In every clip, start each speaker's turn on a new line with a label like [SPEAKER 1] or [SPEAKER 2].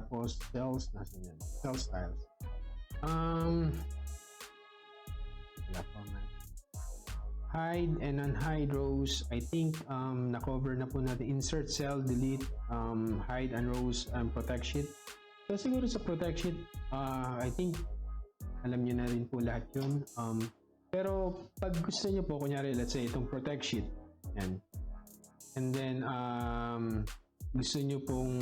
[SPEAKER 1] Tapos cells, nasan yan? Cell styles. Wala format. Hide and unhide rows. I think na-cover na po natin. Insert cell, delete, hide and rows, protect sheet. So siguro sa protect sheet, I think alam niyo na rin po lahat yun. Pero pag gusto niyo po, kunyari, let's say itong protect sheet. Yan. And then, gusto niyo pong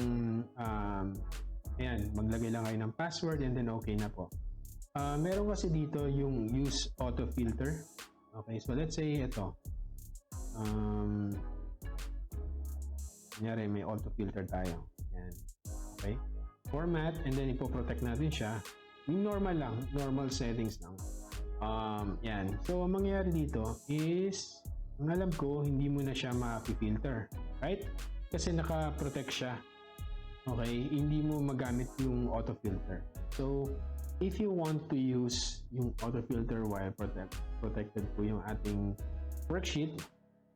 [SPEAKER 1] ayan, maglagay lang kayo ng password and then okay na po. Meron kasi dito yung use auto filter. Okay, so let's say ito. Kunyari, may auto filter tayo. Yan. Okay. Format, and then ipoprotect natin siya. Yung normal lang, normal settings lang. Yan. So, ang mangyayari dito is, ang alam ko, hindi mo na siya ma-filter. Right? Kasi naka-protect siya. Okay? Hindi mo magamit yung auto filter. So, if you want to use yung auto filter while protected po yung ating worksheet,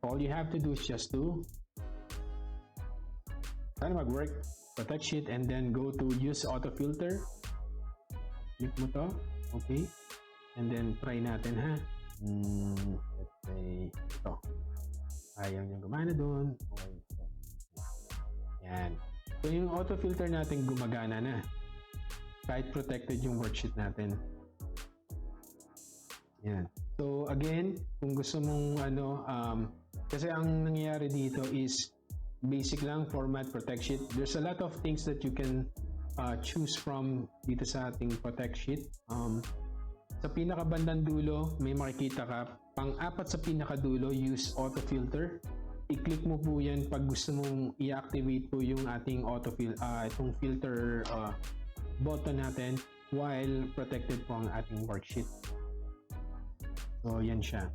[SPEAKER 1] all you have to do is just to sana mag-work, protect sheet, and then go to use auto filter. Click mo to. Okay. And then try natin ha. Let's say ito. Ayaw niyang gumana doon. Okay. Yan. So yung auto filter natin gumagana na. Kahit protected yung worksheet natin. Yan. So again, kung gusto mong kasi ang nangyayari dito is basic lang, format, protect sheet. There's a lot of things that you can choose from dito sa ating protect sheet. Sa pinakabandang dulo, may makikita ka. Pang-apat sa pinakadulo, use auto filter. I-click mo po yan pag gusto mong i-activate po yung ating itong filter button natin while protected po ang ating worksheet. So, yan siya.